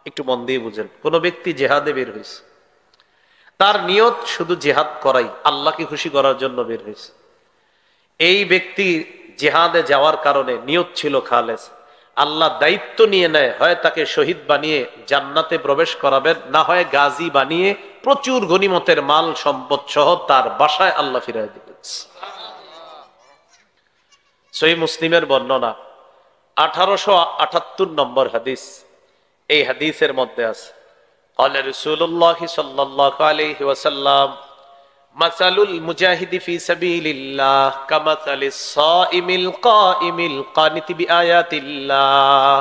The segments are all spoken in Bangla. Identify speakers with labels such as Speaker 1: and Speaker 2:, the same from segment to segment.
Speaker 1: একটু মন দিয়ে বুঝেন, কোন ব্যক্তি জেহাদে বের হয়েছে, তার নিয়ত শুধু জেহাদ করাই, আল্লাহকে খুশি করার জন্য বের হয়েছে। এই ব্যক্তি জেহাদে যাওয়ার কারণে নিয়ত ছিল খালেস, আল্লাহ দায়িত্ব নিয়ে নেয়, হয় তাকে শহীদ বানিয়ে জান্নাতে প্রবেশ করাবেন, না হয় গাজী বানিয়ে প্রচুর গনিমতের মাল সম্পদ সহ তার বাসায় আল্লাহ ফিরাই দিবেন। সহিহ মুসলিমের বর্ণনা 1878 নম্বর হাদিস। এই হাদিসের মধ্যে আছে, قال رسول الله صلى الله عليه وسلم مثل المجاهد في سبيل الله كمثل الصائم القائم القانت بآيات الله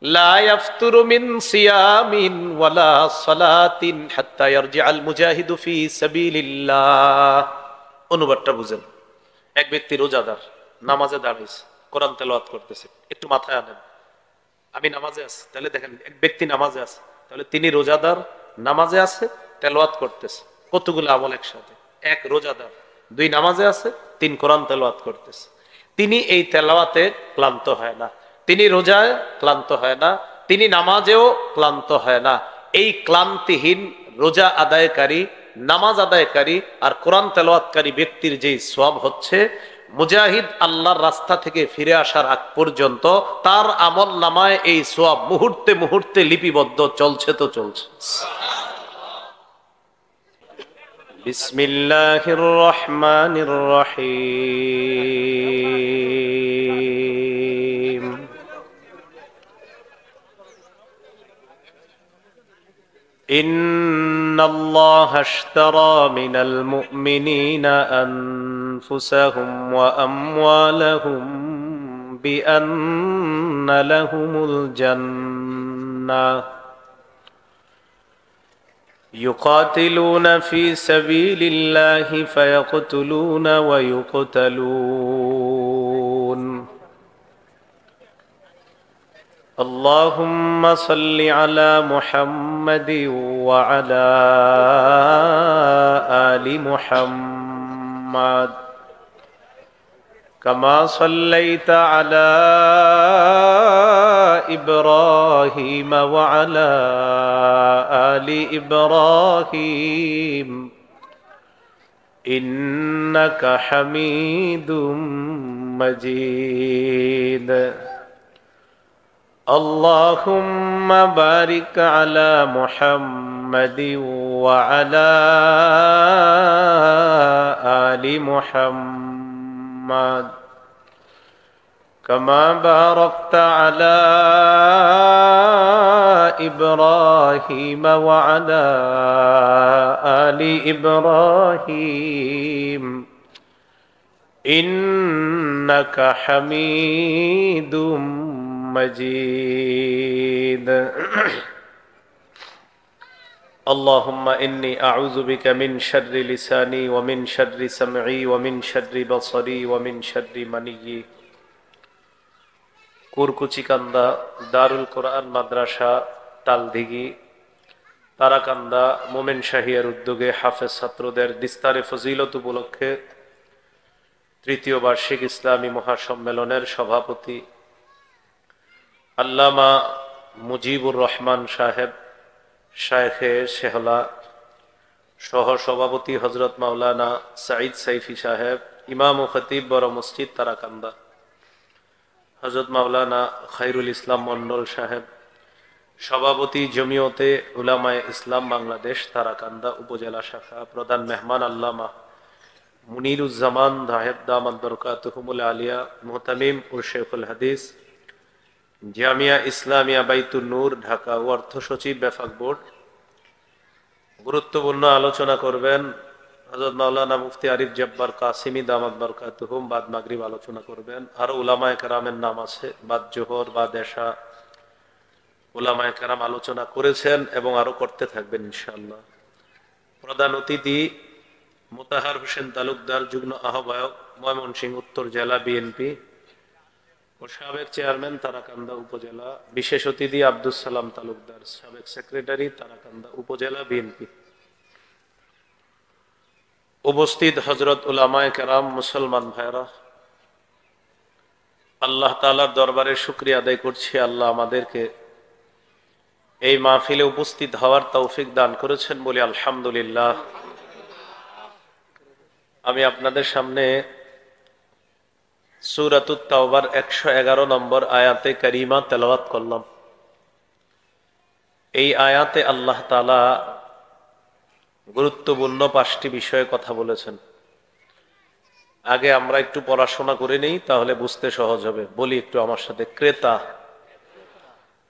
Speaker 1: لا يفتر من صيام ولا صلاة حتى يرجع المجاهد في سبيل الله। অনুবাদটা বুঝেন, এক ব্যক্তি রোজাদার, নামাজে দাঁড়িয়েছে, কোরআন তেলাওয়াত করতেছে, একটু মাথায় আনেন আমি নামাজে আছি, তাহলে দেখেন এক ব্যক্তি নামাজে আছে, তাহলে তিনি রোজাদার, নামাজে আছে, তেলাওয়াত করতেছে, কতগুলো আমল একসাথে। এক রোজাদার, দুই নামাজে আছে, তিন কোরআন তেলাওয়াত করতেছে। তিনি এই তেলাওয়াতে ক্লান্ত হয় না, তিনি রোজায় ক্লান্ত হয় না, তিনি নামাজেও ক্লান্ত হয় না। এই ক্লান্তিহীন রোজা আদায়কারী, নামাজ আদায়কারী আর কোরআন তেলাওয়াতকারী ব্যক্তির যেই সওয়াব হচ্ছে, মুজাহিদ আল্লাহর রাস্তা থেকে ফিরে আসার আগ পর্যন্ত তার আমল নামায় এই সওয়াব মুহূর্তে মুহূর্তে লিপিবদ্ধ, চলছে তো চলছে। বিসমিল্লাহির রহমানির রহিম। ইন্নাল্লাহা আশতারা মিনাল মুমিনিনা أنفسهم وأموالهم بأن لهم الجنة يقاتلون في سبيل الله فيقتلون ويقتلون اللهم صل على محمد وعلى آل محمد كما صليت على إبراهيم وعلى آل إبراهيم إنك حميد مجيد اللهم بارك على محمد وعلى آل محمد كما باركت على إبراهيم وعلى آل إبراهيم إنك حميد مجيد اللهم إني أعوذ بك من شر لساني ومن شر سمعي ومن شر بصري ومن شر مني। কুরকুচিকান্দা দারুল কোরআন মাদ্রাসা তালদিঘি তারাকান্দা মোমেন শাহিয়ার উদ্যোগে হাফেজ ছাত্রদের দিস্তারে ফজিলত উপলক্ষে তৃতীয় বার্ষিক ইসলামী মহাসম্মেলনের সভাপতি আল্লামা মুজিবুর রহমান সাহেব শায়েখে শেহলা, সহ সভাপতি হজরত মাওলানা সাঈদ সাইফি সাহেব, ইমাম ও খতিব বড় মসজিদ তারাকান্দা, হজরত মাওলানা খায়রুল ইসলাম মন্ডল সাহেব, সভাপতি জমিয়তে উলামায়ে ইসলাম বাংলাদেশ তারাকান্দা উপজেলা শাখা, প্রধান মেহমান আল্লামা মুনিরুজ্জামান দাহেব দামাত বরকাতুহুমুল আলিয়া, মুহতামিম ও শেখুল হাদিস জামিয়া ইসলামিয়া বাইতুন নূর ঢাকা ও অর্থ সচিব ব্যাপক বোর্ড। গুরুত্বপূর্ণ আলোচনা করবেন হযরত মাওলানা মুফতি আরিফ জব্বার কাসিমি দামাত বরকাতুহুম, বাদ মাগরিব আলোচনা করবেন। আরো উলামায়ে কেরামের নাম আছে, বাদ জোহর বাদ এশা উলামায়ে কেরাম আলোচনা করেছেন এবং আরো করতে থাকবেন ইনশাআল্লাহ। প্রধান অতিথি মোতাহার হোসেন তালুকদার, যুগ্ম আহ্বায়ক ময়মনসিংহ উত্তর জেলা বিএনপি ও সাবেক চেয়ারম্যান তারাকান্দা উপজেলা। বিশেষ অতিথি আব্দুস সালাম তালুকদার, সাবেক সেক্রেটারি তারাকান্দা উপজেলা বিএনপি। উপস্থিত হজরত উলামায়ে কেরাম, মুসলমান ভাইরা, আল্লাহ তাআলার দরবারে শুকরিয়া আদায় করছি, আল্লাহ আমাদেরকে এই মাহফিলে উপস্থিত হওয়ার তৌফিক দান করেছেন বলে আলহামদুলিল্লাহ। আমি আপনাদের সামনে সূরাতুত তাওবার 111 নম্বর আয়াতে কারিমা তেলাওয়াত করলাম। এই আয়াতে আল্লাহ তাআলা গুরুত্বপূর্ণ 5টি বিষয়ে কথা বলেছেন। আগে আমরা একটু পড়াশোনা করে নেই, তাহলে বুঝতে সহজ হবে। বলি একটু আমার সাথে। ক্রেতা,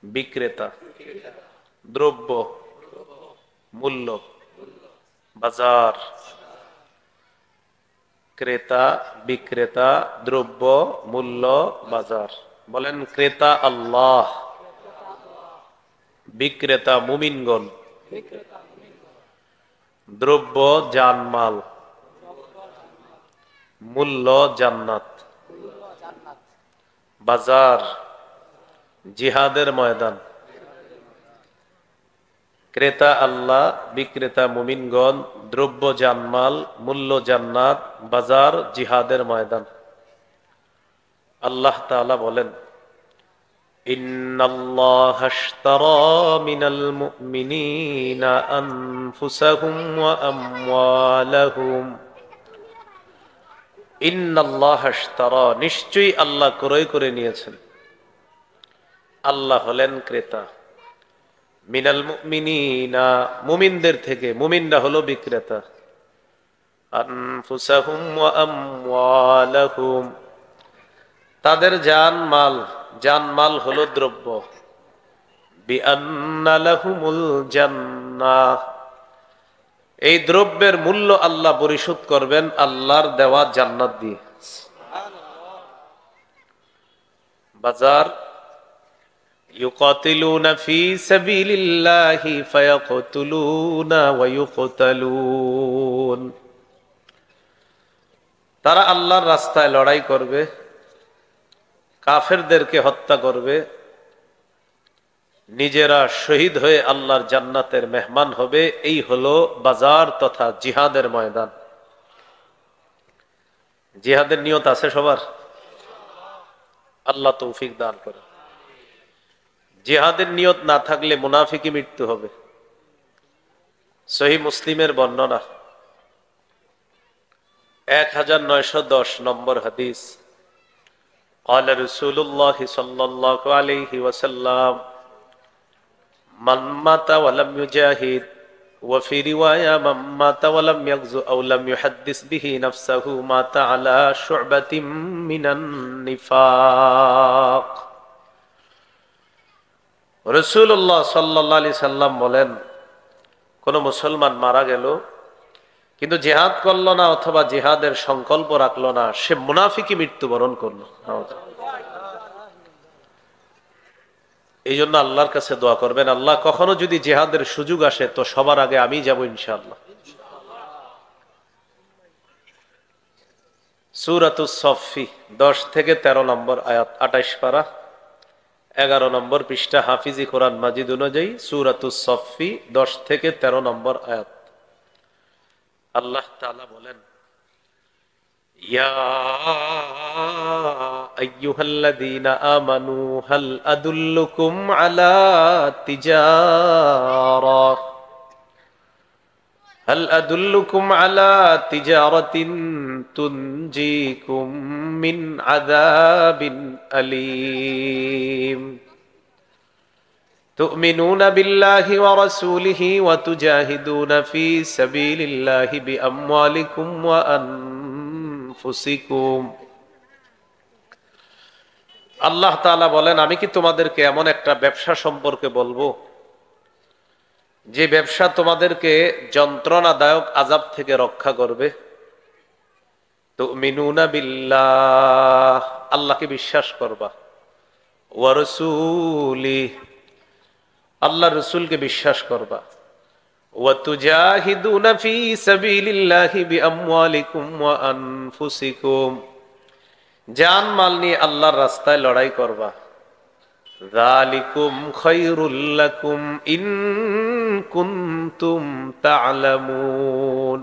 Speaker 1: বিক্রেতা, দ্রব্য, মূল্য, বাজার। ক্রেতা, বিক্রেতা, দ্রব্য, মূল্য, বাজার। বলেন, ক্রেতা আল্লাহ, বিক্রেতা মুমিনগণ, দ্রব্য জানমাল, মূল্য জান্নাত, বাজার জিহাদের ময়দান। ক্রেতা আল্লাহ, বিক্রেতা মুমিনগণ, দ্রব্য জানমাল, মূল্য জান্নাত, বাজার জিহাদের ময়দান। আল্লাহ তাআলা বলেন, ইন্নাল্লাহা আশতারা মিনাল মুমিনিনা আনফুসাহুম ওয়া আমওয়ালাহুম। ইন্নাল্লাহা আশতারা, নিশ্চয়ই আল্লাহ ক্রয় করে নিয়েছেন। আল্লাহ হলেন ক্রেতা। মিনাল মুমিনিনা, মুমিনদের থেকে। মুমিনরা হলো বিক্রেতা। আনফুসাহুম ওয়া আমওয়ালাহুম, তাদের জানমাল। জানমাল হলো দ্রব্য। বিআন্না লাহুমুল জান্নাহ, এই দ্রব্যের মূল্য আল্লাহ পরিশোধ করবেন আল্লাহর দেওয়া জান্নাত দিয়ে। বাজার, ইউকাতিলুনা ফি সাবিলিল্লাহি ফায়াকতুলুনা ওয়া ইউকতালুন, তারা আল্লাহর রাস্তায় লড়াই করবে, কাফেরদেরকে হত্যা করবে, নিজেরা শহীদ হয়ে আল্লাহর জান্নাতের মেহমান হবে। এই হলো বাজার তথা জিহাদের ময়দান। জিহাদের নিয়ত আছে সবার? আল্লাহ তৌফিক দান করেন। জিহাদের নিয়ত না থাকলে মুনাফিকি মৃত্যু হবে। সহিহ মুসলিমের বর্ণনা 1910 নম্বর হাদিস। قال رسول الله صلى الله عليه وسلم من مات ولم يجاهد، وفي رواية من مات ولم يغزو أو لم يحدث به نفسه مات على شعبة من النفاق। রাসূলুল্লাহ সাল্লাল্লাহু আলাইহি সাল্লাম বলেন, কোন মুসলমান মারা গেল কিন্তু জিহাদ করলো না অথবা জিহাদের সংকল্প রাখলো না, সে মুনাফিকি মৃত্যুবরণ করলো। এই জন্য আল্লাহর কাছে দোয়া করবেন, আল্লাহ কখনো যদি জিহাদের সুযোগ আসে তো সবার আগে আমি যাব ইনশাআল্লাহ। সূরাতুস সফফি 10 থেকে 13 নম্বর আয়াত, 28 পারা, 11 নম্বর পৃষ্ঠা, হাফিজি কোরআন মাজিদ অনুযায়ী সূরাতুস সফফি 10 থেকে 13 নম্বর আয়াত। আল্লাহ তাআলা বলেন, ইয়া আইয়ুহাল্লাযীনা আমানু হাল আদুল্লুকুম আলা তিজারাতিন তুনজিকুম মিন আযাবিন আলীম تؤمنون بالله ورسوله وتجاهدون في سبيل الله بأموالكم وأنفسكم। আল্লাহ তাআলা বলেন, আমি কি তোমাদেরকে এমন একটা ব্যবসা সম্পর্কে বলবো যে ব্যবসা তোমাদেরকে যন্ত্রণাদায়ক আযাব থেকে রক্ষা করবে। তুমিনুনা বিল্লাহ, আল্লাহকে বিশ্বাস করবা, ওয়া রাসূলিহি, আল্লাহ রসুলকে বিশ্বাস করবা, ওয়া তুজাহিদুনা ফি সাবিলিল্লাহি বিআমওয়ালিকুম ওয়া আনফুসিকুম, জান মাল নিয়ে আল্লাহর রাস্তায় লড়াই করবা। যালিকুম খায়রুল লাকুম ইন কুনতুম তা'লামুন,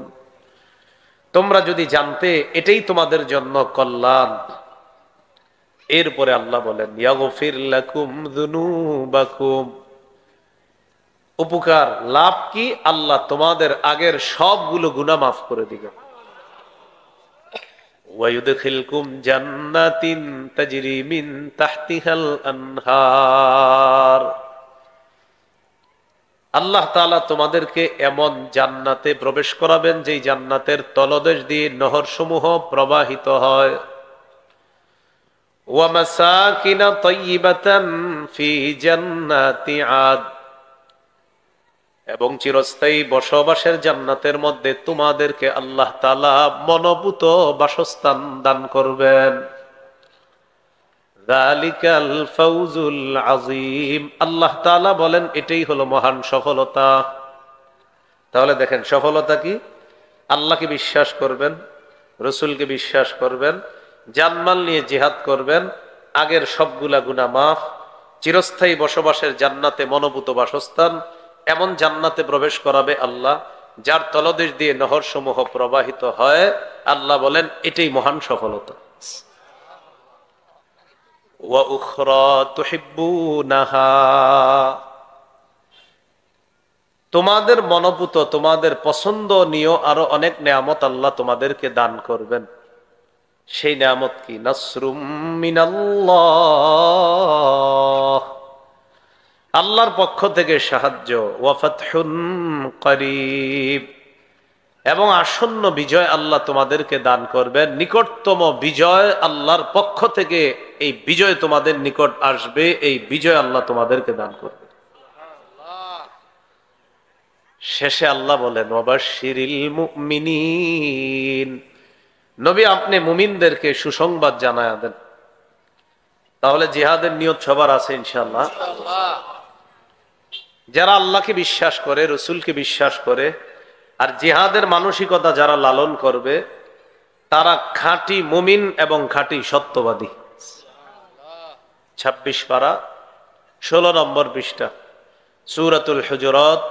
Speaker 1: তোমরা যদি জানতে এটাই তোমাদের জন্য কল্যাণ। এরপরে আল্লাহ বলেন, ইয়াগফির লাকুম যুনুবাকুম, উপকার লাভ কি? আল্লাহ তোমাদের আগের সবগুলো গুনাহ মাফ করে দিবেন। ওয়ায়ুদখিলকুম জান্নাতিন তাজরি মিন তাহতিহাল আনহার, আল্লাহ তাআলা তোমাদেরকে এমন জান্নাতে প্রবেশ করাবেন যেই জান্নাতের তলদেশ দিয়ে নহর সমূহ প্রবাহিত হয়। ওয়া মাসাকিনা তাইয়্যিবাতান ফি জান্নাতি আদ, এবং চিরস্থায়ী বসবাসের জান্নাতের মধ্যে তোমাদেরকে আল্লাহ তাআলা মনোভূত বাসস্থান দান করবেন। যালিকাল ফাউজুল আযীম, আল্লাহ তাআলা বলেন এটাই হলো মহান সফলতা। তাহলে দেখেন সফলতা কি? আল্লাহকে বিশ্বাস করবেন, রসুলকে বিশ্বাস করবেন, জানমাল নিয়ে জিহাদ করবেন, আগের সবগুলা গুনাহ মাফ, চিরস্থায়ী বসবাসের জান্নাতে মনোভূত বাসস্থান, এমন জান্নাতে প্রবেশ করাবে আল্লাহ যার তলদেশ দিয়ে নহর সমূহ প্রবাহিত হয়। আল্লাহ বলেন এটাই মহান সফলতা। ওয়া উখরা তুহিব্বুনাহা, তোমাদের মনোভূত, তোমাদের পছন্দনীয় আরো অনেক নেয়ামত আল্লাহ তোমাদেরকে দান করবেন। সেই নেয়ামত কি? নাসরুম মিনাল্লাহ, আল্লাহর পক্ষ থেকে সাহায্য, ওয়া ফাতহুন করিব, এবং আসন্ন বিজয় আল্লাহ তোমাদেরকে দান করবেন। নিকটতম বিজয় আল্লাহর পক্ষ থেকে, এই বিজয় তোমাদের নিকট আসবে, এই বিজয় আল্লাহ তোমাদেরকে দান করবে। শেষে আল্লাহ বলেন ওয়াবাশশিরিল মুমিনিন, নবী আপনি মুমিনদেরকে সুসংবাদ জানায়া দেন। তাহলে জিহাদের নিয়ত সবার আছে ইনশাআল্লাহ। যারা আল্লাহকে বিশ্বাস করে, রসুলকে বিশ্বাস করে, আর জিহাদের মানসিকতা যারা লালন করবে, তারা খাঁটি মুমিন এবং খাঁটি সত্যবাদী। 26 পারা 16 নম্বর পৃষ্ঠা, সূরাতুল হুজুরাত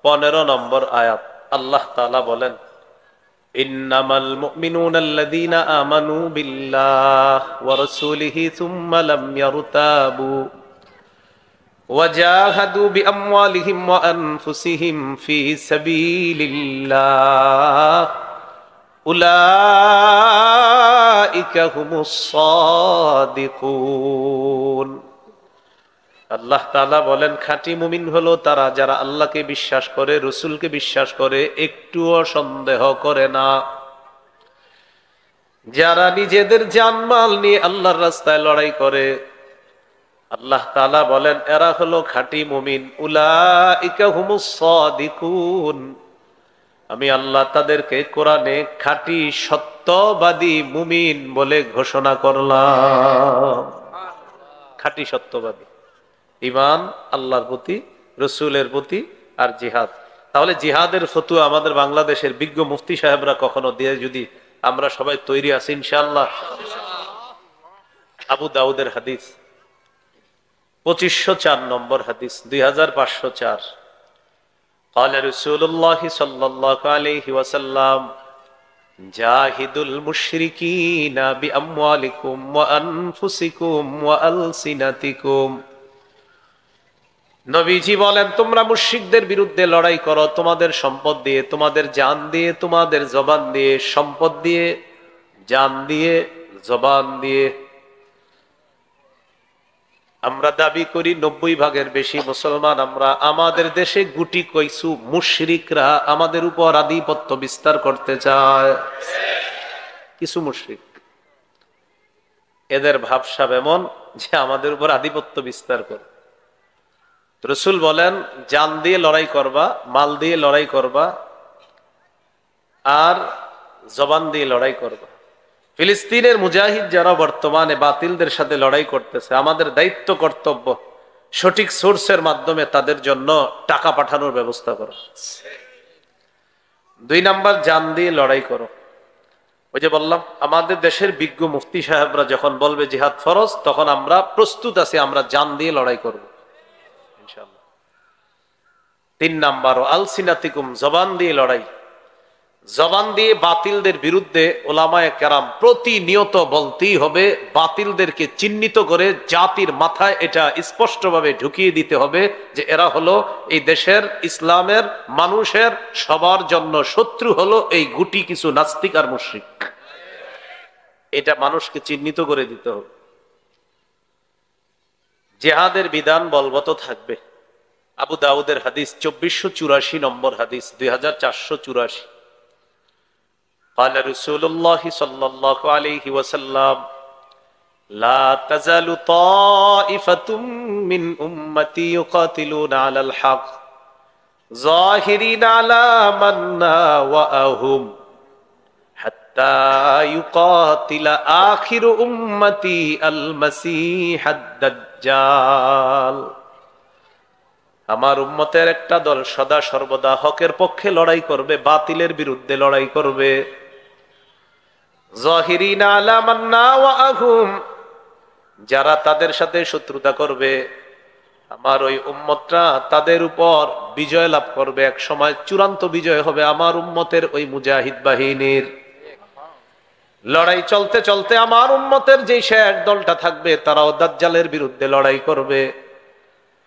Speaker 1: 15 নম্বর আয়াত। আল্লাহ তাআলা বলেন ইন্নামাল মুমিনুনা আল্লাযীনা আমানু বিল্লাহি ওয়া রাসূলিহি সুম্মা লাম ইয়ারতাবু وجاهدوا بأموالهم وأنفسهم في سبيل الله أولئك هم الصادقون। আল্লাহ তাআলা বলেন খাঁটি মুমিন হলো তারা যারা আল্লাহকে বিশ্বাস করে, রসুলকে বিশ্বাস করে, একটুও সন্দেহ করে না, যারা নিজেদের জানমাল নিয়ে আল্লাহর রাস্তায় লড়াই করে। আল্লাহ তাআলা বলেন এরা হলো খাঁটি মুমিন। উলাইকা হুমুস সাদিকুন, আমি আল্লাহ তাদেরকে কোরআনে খাঁটি সত্যবাদী মুমিন বলে ঘোষণা করলাম। খাঁটি সত্যবাদী, ঈমান আল্লাহর প্রতি, রসুলের প্রতি, আর জিহাদ। তাহলে জিহাদের ফতুয়া আমাদের বাংলাদেশের বিজ্ঞ মুফতি সাহেবরা কখনো দিয়ে যদি আমরা সবাই তৈরি আছি ইনশাআল্লাহ। আবু দাউদের হাদিস 2504 নম্বর হাদিস, 2504, قال رسول الله صلى الله عليه وسلم جاهدوا المشركين بأموالكم وأنفسكم وألسنتكم। নবীজি বলেন তোমরা মুশরিকদের বিরুদ্ধে লড়াই করো তোমাদের সম্পদ দিয়ে, তোমাদের জান দিয়ে, তোমাদের জবান দিয়ে, সম্পদ দিয়ে, জান দিয়ে, জবান দিয়ে। আমরা দাবি করি 90 ভাগের বেশি মুসলমান আমরা, আমাদের দেশে গুটি কইছু মুশরিকরা আমাদের উপর আধিপত্য বিস্তার করতে চায়। কিছু মুশরিক, এদের ভাবসাব এমন যে আমাদের উপর আধিপত্য বিস্তার করে। রাসূল বলেন জান দিয়ে লড়াই করবা, মাল দিয়ে লড়াই করবা, আর জবান দিয়ে লড়াই করবা। ফিলিস্তিনের মুজাহিদ যারা বর্তমানে বাতিলদের সাথে লড়াই করতেছে, আমাদের দায়িত্ব কর্তব্য সঠিক সোর্সের মাধ্যমে তাদের জন্য টাকা পাঠানোর ব্যবস্থা করো। 2 নাম্বার, জান দিয়ে লড়াই করো। ওই যে বললাম আমাদের দেশের বিজ্ঞ মুফতি সাহেবরা যখন বলবে জিহাদ ফরজ, তখন আমরা প্রস্তুত আছি, আমরা জান দিয়ে লড়াই করব ইনশাআল্লাহ। 3 নাম্বার, আলসিনাতিকুম, জবান দিয়ে লড়াই। জবান দিয়ে বাতিলদের বিরুদ্ধে ওলামায়ে কেরাম প্রতিনিয়ত বলতেই হবে, বাতিলদেরকে চিহ্নিত করে জাতির মাথায় এটা স্পষ্টভাবে ঢুকিয়ে দিতে হবে যে এরা হলো এই দেশের ইসলামের মানুষের সবার জন্য শত্রু, হলো এই গুটি কিছু নাস্তিক আর মুশরিক। এটা মানুষকে চিহ্নিত করে দিতে হবে। জিহাদের বিধান বলবৎ থাকবে। আবু দাউদের হাদিস 2484 নম্বর হাদিস, 2484। قال رسول الله صلى الله عليه وسلم لا تزال طائفة من أمتي يقاتلون على الحق ظاهرين على من ناوأهم حتى يقاتل آخر أمتي المسيح الدجال। আমার উম্মতের একটা দল সদা সর্বদা হকের পক্ষে লড়াই করবে, বাতিলের বিরুদ্ধে লড়াই করবে। যাহিরিনা আলা মান নাওয়াহুম, যারা তাদের সাথে শত্রুতা করবে, আমার ওই উম্মতরা তাদের উপর বিজয় লাভ করবে। এক সময় চূড়ান্ত বিজয় হবে আমার উম্মতের ওই মুজাহিদ বাহিনীর। লড়াই চলতে চলতে আমার উম্মতের যে শেষ দলটা থাকবে তারাও দাজ্জালের বিরুদ্ধে লড়াই করবে।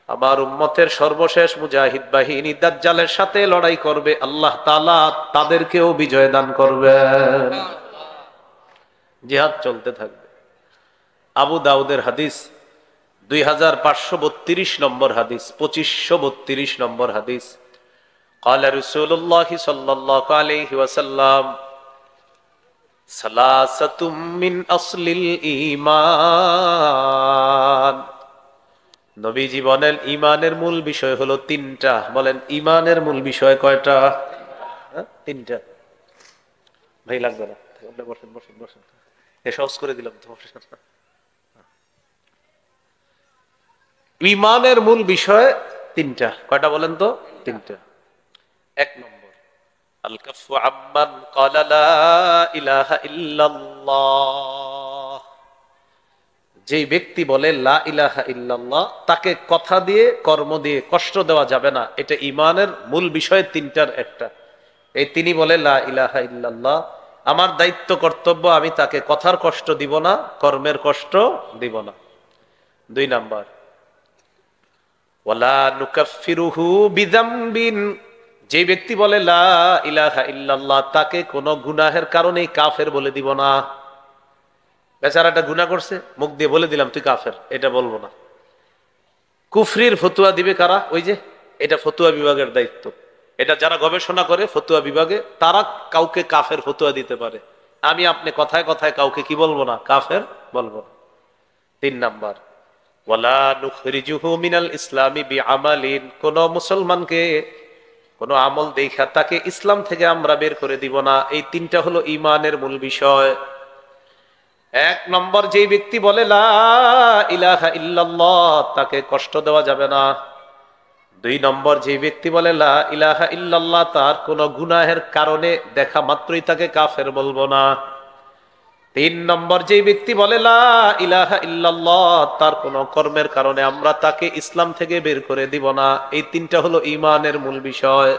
Speaker 1: আমার উম্মতের সর্বশেষ মুজাহিদ বাহিনী দাজ্জালের সাথে লড়াই করবে, আল্লাহ তাআলা তাদেরকেও বিজয় দান করবেন। জিহাদ চলতে থাকবে। আবু দাউদের হাদিস 2532 নম্বর হাদিস, 2532 নম্বর হাদিস। قال رسول الله صلى الله عليه وسلم ثلاثة من أصل الإيمان। নবীজি বলেন ইমানের মূল বিষয় হলো তিনটা। বলেন ইমানের মূল বিষয় কয়টা? তিনটা। ভাই লাগবে না, বসেন বসেন বসেন, সহজ করে দিলাম তো। ইমানের মূল বিষয় তিনটা। কয়টা বলেন তো? তিনটা। এক নম্বর আল কাফু আম্মান ক্বালা লা ইলাহা ইল্লাল্লাহ। যে ব্যক্তি বলে লা ইলাহা ইল্লাল্লাহ, তাকে কথা দিয়ে কর্ম দিয়ে কষ্ট দেওয়া যাবে না। এটা ইমানের মূল বিষয় তিনটার একটা। এই তিনি বলে লা ইলাহা ইল্লাল্লাহ, আমার দায়িত্ব কর্তব্য, আমি তাকে কথার কষ্ট দিব না, কর্মের কষ্ট দিব না। দুই নাম্বার ওয়ালা নুকাফিরুহু বিযামবিন, যে ব্যক্তি বলে লা ইলাহা ইল্লাল্লাহ, তাকে কোনো গুনাহের কারণে কাফের বলে দিব না। বেচারাটা গুনাহ করছে, মুখ দিয়ে বলে দিলাম তুই কাফের, এটা বলবো না। কুফরির ফতুয়া দিবে কারা? ওই যে এটা ফতুয়া বিভাগের দায়িত্ব। এটা যারা গবেষণা করে ফতুয়া বিভাগে, তারা কাউকে কাফের ফতুয়া দিতে পারে। আমি আপনি কথায় কথায় কাউকে কি বলবো না? কাফের বলবো না। তিন নাম্বার ওয়ালা নুখরিজুহু মিনাল ইসলামি বিআমালিন, কোন মুসলমানকে কোন আমল দেখা তাকে ইসলাম থেকে আমরা বের করে দিব না। এই তিনটা হলো ইমানের মূল বিষয়। এক নম্বর, যে ব্যক্তি বলে লা ইলাহা ইল্লাল্লাহ, তাকে কষ্ট দেওয়া যাবে না। দুই নম্বর, যে ব্যক্তি বলে লা ইলাহা ইল্লাল্লাহ, তার কোনো গুনাহের কারণে দেখা মাত্রই তাকে কাফের বলবো না। তিন নম্বর, যে ব্যক্তি বলে লা ইলাহা ইল্লাল্লাহ, তার কোনো কর্মের কারণে আমরা তাকে ইসলাম থেকে বের করে দিব না। এই তিনটা হলো ইমানের মূল বিষয়।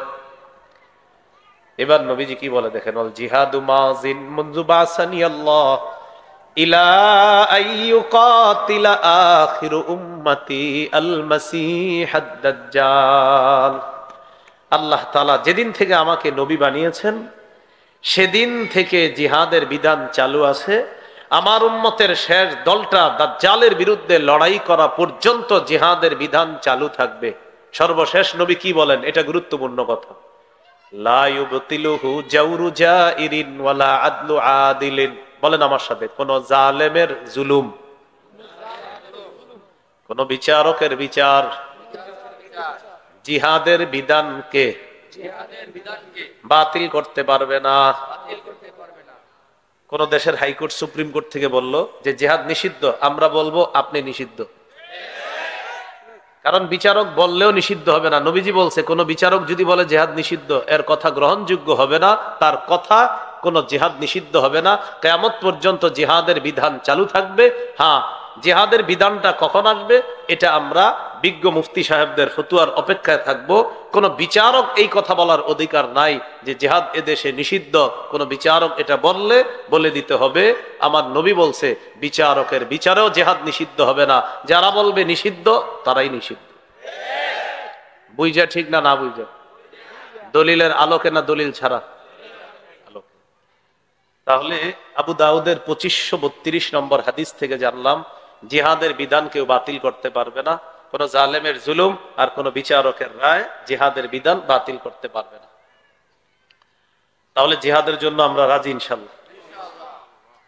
Speaker 1: এবার নবীজি কি বলে দেখেন, ওয়াল জিহাদু মাযিন মুনযু বাসানি আল্লাহ ইলা আইয়ুকাতিলা আখিরু উম্মতি আল মাসিহাদ দাজ্জাল। আল্লাহ তাআলা যেদিন থেকে আমাকে নবী বানিয়েছেন সেদিন থেকে জিহাদের বিধান চালু আছে। আমার উম্মতের শেষ দলটা দাজ্জালের বিরুদ্ধে লড়াই করা পর্যন্ত জিহাদের বিধান চালু থাকবে। সর্বশেষ নবী কি বলেন? এটা গুরুত্বপূর্ণ কথা। লা ইউবতিলুহু জাওরু জাইরিন ওয়ালা আদলু আদিলিন। বলেন আমার সাথে, কোন জালেমের জুলুম, কোন বিচারকের বিচার জিহাদের বিধানকে বাতিল করতে পারবে না। কোন দেশের হাইকোর্ট সুপ্রিম কোর্ট থেকে বলল যে জিহাদ নিষিদ্ধ, আমরা বলবো আপনি নিষিদ্ধ। কারণ বিচারক বললেও নিষিদ্ধ হবে না। নবীজি বলছে কোন বিচারক যদি বলে জিহাদ নিষিদ্ধ, এর কথা গ্রহণযোগ্য হবে না, তার কথা কোন জিহাদ নিষিদ্ধ হবে না। কিয়ামত পর্যন্ত জিহাদের বিধান চালু থাকবে। হ্যাঁ, জিহাদের বিধানটা কখন আসবে এটা আমরা বিজ্ঞ মুফতি সাহেবদের ফতুয়ার অপেক্ষায় থাকবো। কোন বিচারক এই কথা বলার অধিকার নাই যে জিহাদ এদেশে নিষিদ্ধ। কোন বিচারক এটা বলে দিতে হবে আমার নবী বলছে বিচারকের বিচারেও জিহাদ নিষিদ্ধ হবে না। যারা বলবে নিষিদ্ধ তারাই নিষিদ্ধ। বুঝা ঠিক না? না বুঝা? দলিলের আলোকে না দলিল ছাড়া? আলোকে। তাহলে আবু দাউদের 2532 নম্বর হাদিস থেকে জানলাম জিহাদের বিধান কেউ বাতিল করতে পারবে না। কোন জালেমের জুলুম আর কোন বিচারকের রায় জিহাদের বিধান বাতিল করতে পারবে না। তাহলে জিহাদের জন্য আমরা রাজি ইনশাআল্লাহ।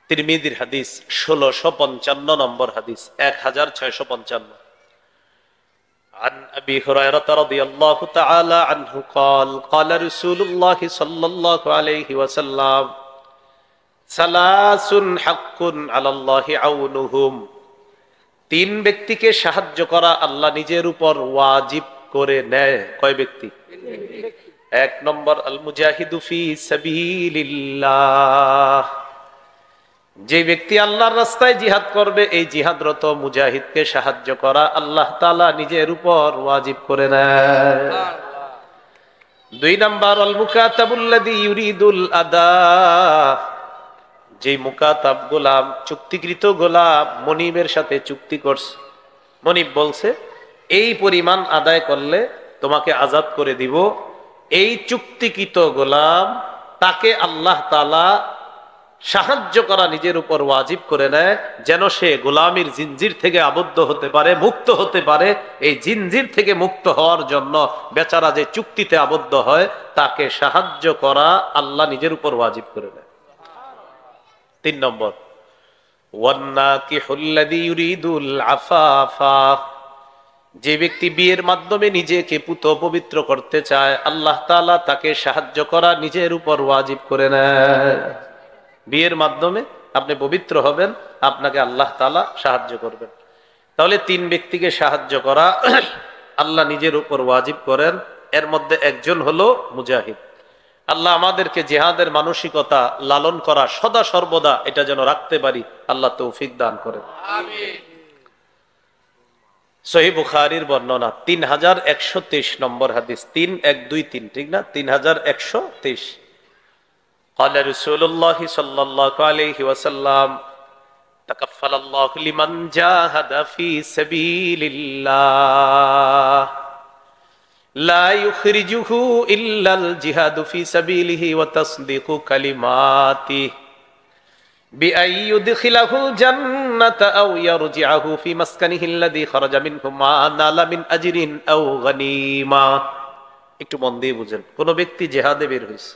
Speaker 1: তিরমিজির হাদিস 1655 নম্বর হাদিস, 1655। عن أبي هريرة رضي الله تعالى عنه قال قال رسول الله صلى الله عليه وسلم ثلاث حق على الله عونهم। তিন ব্যক্তিকে সাহায্য করা আল্লাহ নিজের উপর ওয়াজিব করে নেয়। কয় ব্যক্তি? এক নম্বর আল মুজাহিদু ফি সাবিলিল্লাহ, যে ব্যক্তি আল্লাহর রাস্তায় জিহাদ করবে এই জিহাদরত মুজাহিদকে সাহায্য করা আল্লাহ তাআলা নিজের উপর ওয়াজিব করে নেয়। দুই নম্বর আল মুকাতাবুল্লাযী ইউরিদুল আদা, যে মুকাতাব গোলাম, চুক্তিকৃত গোলাম মনিবের সাথে চুক্তি করছে, মনিব বলছে এই পরিমাণ আদায় করলে তোমাকে আজাদ করে দিব, এই চুক্তিকৃত গোলাম তাকে আল্লাহ তাআলা সাহায্য করা নিজের উপর ওয়াজিব করে নেয়, যেন সে গোলামির জিনজির থেকে আবদ্ধ হতে পারে, মুক্ত হতে পারে। এই জিনজির থেকে মুক্ত হওয়ার জন্য বেচারা যে চুক্তিতে আবদ্ধ হয় তাকে সাহায্য করা আল্লাহ নিজের উপর ওয়াজিব করে নেয়। তিন নম্বর ওয়ান্নাকিহুল্লাযী ইউরিদুল আফাফা, যে ব্যক্তি বিয়ের মাধ্যমে নিজেকে পুত পবিত্র করতে চায় আল্লাহ তাআলা তাকে সাহায্য করা নিজের উপর ওয়াজিব করে নেয়। বিয়ের মাধ্যমে আপনি পবিত্র হবেন, আপনাকে আল্লাহ তাআলা সাহায্য করবেন। তাহলে তিন ব্যক্তিকে সাহায্য করা আল্লাহ নিজের উপর ওয়াজিব করেন। এর মধ্যে একজন হলো মুজাহিদ। আল্লাহ আমাদেরকে জিহাদের মানসিকতা লালন করা সদা সর্বদা এটা যেন রাখতে পারি, আল্লাহ তৌফিক দান করেন। আমিন। সহিহ বুখারীর বর্ণনা 3123 নম্বর হাদিস, 3123, ঠিক না? 3123। قال رسول الله صلى الله عليه وسلم تكفل الله لمن جاهد في سبيل الله لا يخرجه إلا الجهاد في سبيله وتصديق كلماته بأن يدخله الجنة أو يرجعه في مسكنه الذي خرج منه ما نال من أجر أو غنيمة। একটু মন দিয়ে বুঝেন, কোন ব্যক্তি জিহাদে বের হয়েছে,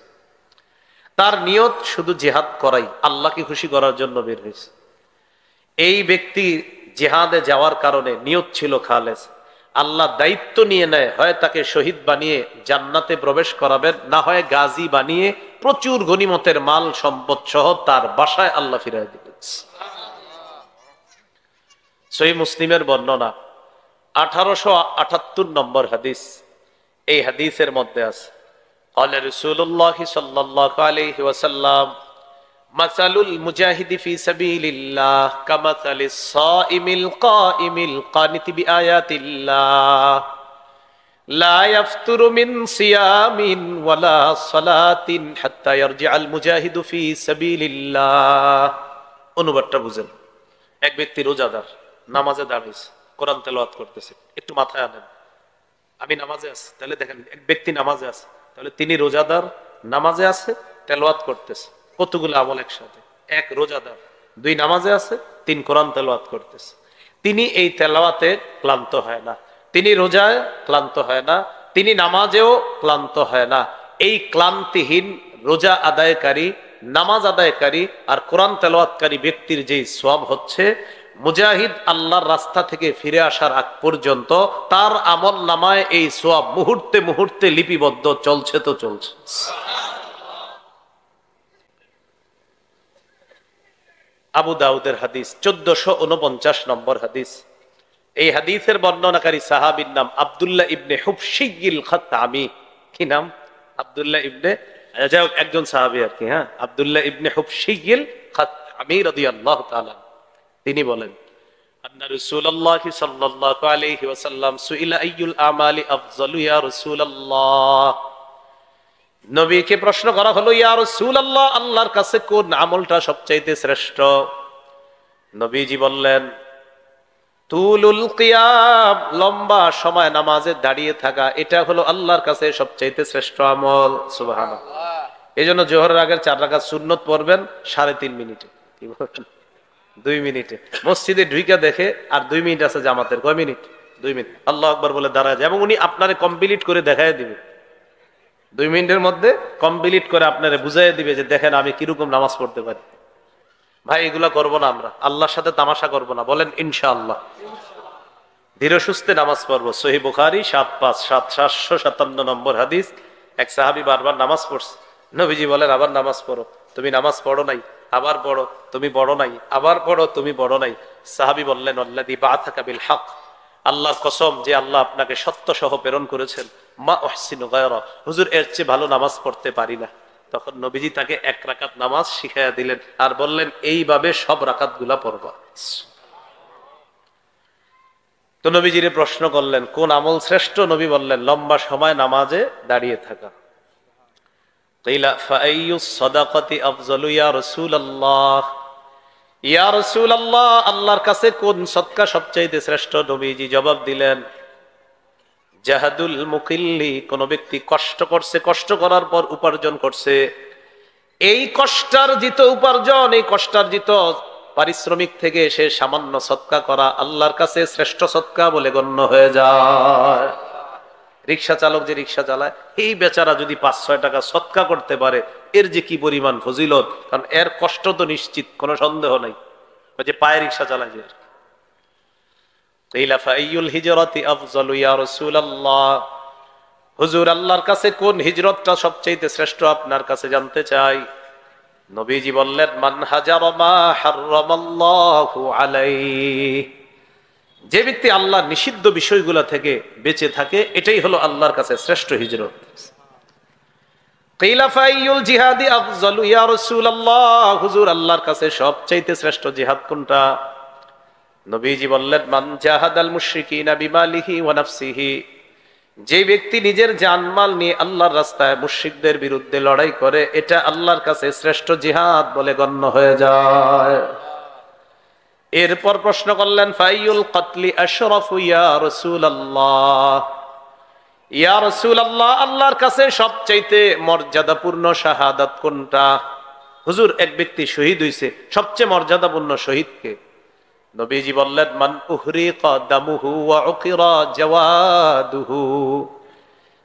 Speaker 1: তার নিয়ত শুধু জিহাদ করাই, আল্লাহকে খুশি করার জন্য বের হয়েছে। এই ব্যক্তি জিহাদে যাওয়ার কারণে নিয়ত ছিল খালেস, আল্লাহ দায়িত্ব নিয়ে নেয়, হয় তাকে শহীদ বানিয়ে জান্নাতে প্রবেশ করাবেন, না হয় গাজী বানিয়ে প্রচুর গনিমতের মাল সম্পদ সহ তার বাসায় আল্লাহ ফিরাই দিবেন। সহিহ মুসলিমের বর্ণনা 1878 নম্বর হাদিস। এই হাদিসের মধ্যে আছে قال رسول الله صلى الله عليه وسلم مثل المجاهد في سبيل الله كمثل الصائم القائم القانت بآيات الله لا يفتر من صيام ولا صلاة حتى يرجع المجاهد في سبيل الله। অনুবাদটা বুঝেন। এক ব্যক্তি রোজাদার, নামাজে দাঁড়িয়েছে, কোরআন তেলাওয়াত করতেছে। একটু মাথায় আনেন, আমি নামাজে আছি, তাহলে দেখেন এক ব্যক্তি নামাজে আছে, তাহলে তিনি রোজাদার, নামাজে আছে, তেলাওয়াত করতেছে। কতগুলো আমল একসাথে। এক রোজাদার, দুই নামাজে আছে, তিন কোরআন তেলাওয়াত করতেছে। তিনি এই তেলাওয়াতে ক্লান্ত হয় না, তিনি রোজায় ক্লান্ত হয় না, তিনি নামাজেও ক্লান্ত হয় না। এই ক্লান্তিহীন রোজা আদায়কারী, নামাজ আদায়কারী আর কোরআন তেলাওয়াতকারী ব্যক্তির যেই সওয়াব হচ্ছে, মুজাহিদ আল্লাহর রাস্তা থেকে ফিরে আসার আগ পর্যন্ত তার আমল নামায় এই সওয়াব মুহূর্তে মুহূর্তে লিপিবদ্ধ, চলছে তো চলছে। আবু দাউদের হাদিস 1449 নম্বর হাদিস। এই হাদিসের বর্ণনাকারী সাহাবীর নাম আব্দুল্লাহ ইবনে হুবশিয়িল খাত্তামি। কি নাম? আব্দুল্লাহ ইবনে, একজন সাহাবী আর কি। হ্যাঁ, আব্দুল্লাহ ইবনে হুবশিয়িল খাত্তামি রাদিয়াল্লাহু তাআলা। তিনি বলেন আন্না রাসূলুল্লাহ সাল্লাল্লাহু আলাইহি ওয়াসাল্লাম সুইলা আইয়ুল আমালি আফযালু ইয়া রাসূলুল্লাহ, নবীকে প্রশ্ন করা হলো, ইয়া রাসূলুল্লাহ, আল্লাহর কাছে কোন আমলটা সবচাইতে শ্রেষ্ঠ? নবীজি বললেন, তুলুল কিয়াম, লম্বা সময় নামাজে দাঁড়িয়ে থাকা, এটা হলো আল্লাহর কাছে সবচাইতে শ্রেষ্ঠ আমল। সুবহানাল্লাহ। এই জন্য জোহরের আগের 4 রাকাত সুন্নত পড়বেন 3.5 মিনিটে, 2 মিনিটে মসজিদে ঢুইকা দেখে, আর 2 মিনিট আছে জামাতের। কয় মিনিট? 2 মিনিট। আল্লাহু আকবার বলে দাঁড়ায় যায় এবং উনি আপনারে কমপ্লিট করে দেখায় দিবে। 2 মিনিটের মধ্যে কমপ্লিট করে আপনারে বুঝাই দিবে যে দেখেন আমি কিরকম নামাজ পড়তে পারি। ভাই এগুলা করবো না, আমরা আল্লাহর সাথে তামাশা করবো না, বলেন ইনশাআল্লাহ। ধীরে সুস্থে নামাজ পড়বো। সহিহ বুখারী 757 নম্বর হাদিস। এক সাহাবী বারবার নামাজ পড়ছে, নবীজি বলেন আবার নামাজ পড়ো, তুমি নামাজ পড়ো নাই, আবার পড়ো, তুমি পড়ো নাই, আবার পড়ো, তুমি পড়ো নাই। সাহাবী বললেন, আল্লাযী বা'আথাকা বিল হক, আল্লাহর কসম যে আল্লাহ আপনাকে সত্য সহ প্রেরণ করেছেন, মা উহসিনু গায়রা, হুজুর এর চেয়ে ভালো নামাজ পড়তে পারি না। তখন নবীজি তাকে 1 রাকাত নামাজ শিখাইয়া দিলেন আর বললেন, এইভাবে সব রাকাত গুলা পড়বা। তো নবীজিরে প্রশ্ন করলেন কোন আমল শ্রেষ্ঠ? নবী বললেন লম্বা সময় নামাজে দাঁড়িয়ে থাকা। কিলা ফাআইয়ুস সাদাকাতি আফযালু ইয়া রাসূলুল্লাহ, ইয়া রাসূলুল্লাহ, আল্লাহর কাছে কোন সদকা সবচেয়ে শ্রেষ্ঠ? নবীজি জবাব দিলেন, জাহাদুল মুকিল্লি, কোন ব্যক্তি কষ্ট করছে, কষ্ট করার পর উপার্জন করছে, এই কষ্টার্জিত উপার্জন, এই কষ্টার্জিত পারিশ্রমিক থেকে সে সামান্য সদকা করা আল্লাহর কাছে শ্রেষ্ঠ সদকা বলে গণ্য হয়ে যায়। রিকশা চালক যে রিকশা চালায়, এই বেচারা যদি 5-6 টাকা সদকা করতে পারে, এর যে কি পরিমাণ ফজিলত, কারণ এর কষ্ট তো নিশ্চিত, কোনো সন্দেহ নাই, যে পায়ে রিকশা চালায় যে। হুজুর আল্লাহর কাছে কোন হিজরতটা সবচেয়ে শ্রেষ্ঠ আপনার কাছে জানতে চাই। নবীজি বললেন, মান হাজারা মা হারামাল্লাহু আলাইহি, যে ব্যক্তি আল্লাহর নিষিদ্ধ বিষয়গুলো থেকে বেঁচে থাকে, এটাই হলো আল্লাহর কাছে শ্রেষ্ঠ হিজরত। কিলা ফাইয়ুল জিহাদি আফযালু ইয়া রাসূলুল্লাহ, হুজুর আল্লাহর কাছে সবচেয়ে শ্রেষ্ঠ জিহাদ কোনটা? নবীজি বললেন, মান জাহাদাল মুশরিকিনা বিমালিহি ওয়া নাফসিহি, যে ব্যক্তি নিজের জানমাল নিয়ে আল্লাহর রাস্তায় মুশরিকদের বিরুদ্ধে লড়াই করে, এটা আল্লাহর কাছে শ্রেষ্ঠ জিহাদ বলে গণ্য হয়ে যায়। এরপর প্রশ্ন করলেন, ফাইয়ুল কতলি আশরাফু ইয়া রাসূলুল্লাহ, ইয়া রাসূলুল্লাহ, আল্লাহর কাছে সবচাইতে মর্যাদাপূর্ণ শাহাদাত কোনটা? হুজুর এক ব্যক্তি শহীদ হইছে, সবচেয়ে মর্যাদাপূর্ণ শহীদ কে? নবীজি বললেন, মান উহরিকা দামুহু ওয়া উকিরা জাওয়াদুহু,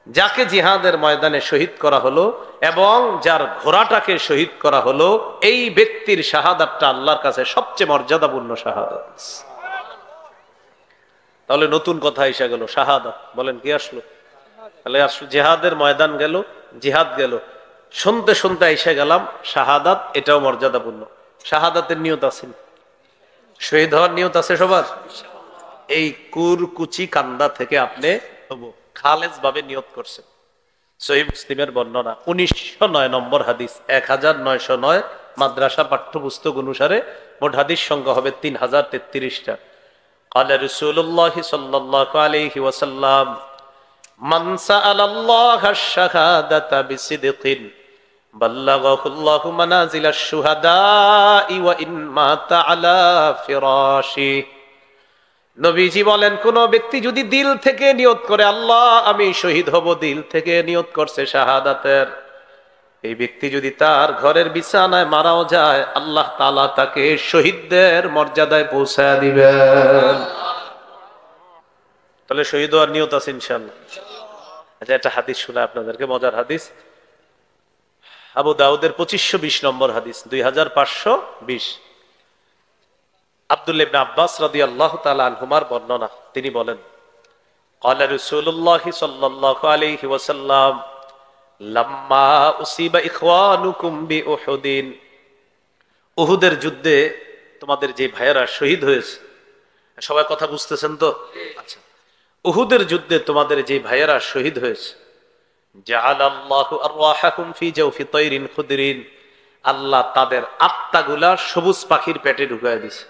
Speaker 1: যাকে জিহাদের ময়দানে শহীদ করা হলো এবং যার ঘোড়াটাকে শহীদ করা হলো, এই ব্যক্তির শাহাদাতটা আল্লাহর কাছে সবচেয়ে মর্যাদাপূর্ণ শাহাদাত। তাহলে নতুন কথা এসে গেল, শাহাদাত। বলেন কি আসলো? তাহলে আসলে জিহাদের ময়দান গেল, জিহাদ গেল, শুনতে শুনতে এসে গেলাম শাহাদাত, এটাও মর্যাদাপূর্ণ। শাহাদাতের নিয়ত আছে, শহীদ হওয়ার নিয়ত আছে সবার? এই কুরকুচি কান্দা থেকে আপনি খালেজ ভাবে নিয়ত করছেন। সহিহ মুসলিমের বর্ণনা 1909 নম্বর হাদিস, 1909 মাদ্রাসা পাঠ্যপুস্তক অনুসারে মোট হাদিস সংখ্যা হবে 3033টা। ক্বালা রাসূলুল্লাহ সাল্লাল্লাহু আলাইহি ওয়াসাল্লাম, মান সাআলাল্লাহ আশ-শাহাদাতা বিসিদকিন বাল্লাগাহুল্লাহু মানাজিলাশ শুহাদাই ওয়া ইন মাতা আলা ফিরাশি। নবীজি বলেন, কোন ব্যক্তি যদি দিল থেকে নিয়ত করে, আল্লাহ আমি শহীদ হব, দিল থেকে নিয়ত করছে শাহাদাতের, এই ব্যক্তি যদি তার ঘরের বিছানায় মারাও যায়, আল্লাহ তাআলা তাকে শহীদদের মর্যাদায় পৌঁছায় দিবেন। তাহলে শহীদ হওয়ার নিয়ত আছে ইনশাআল্লাহ। আচ্ছা, একটা হাদিস শোনা আপনাদেরকে, মজার হাদিস। আবু দাউদের 2520 নম্বর হাদিস, 2520। আব্দুল্লাহ ইবনে আব্বাস রাদিয়াল্লাহু তাআলা আনহুমার বর্ণনা, তিনি বলেন, ক্বালা রাসূলুল্লাহ সাল্লাল্লাহু আলাইহি ওয়াসাল্লাম, লাম্মা উসিবা ইখওয়ানুকুম বিউহুদিন, উহুদের যুদ্ধে তোমাদের যে ভাইয়েরা শহীদ হয়েছে, সবাই কথা বুঝতেছেন তো? আচ্ছা, উহুদের যুদ্ধে তোমাদের যে ভাইয়েরা শহীদ হয়েছে, জাআলাল্লাহু আরওয়াহাকুম ফি জাওফি তায়রিন খুদরিন, আল্লাহ তাদের আত্মাগুলা সবুজ পাখির পেটে ঢুকায় দিয়েছে।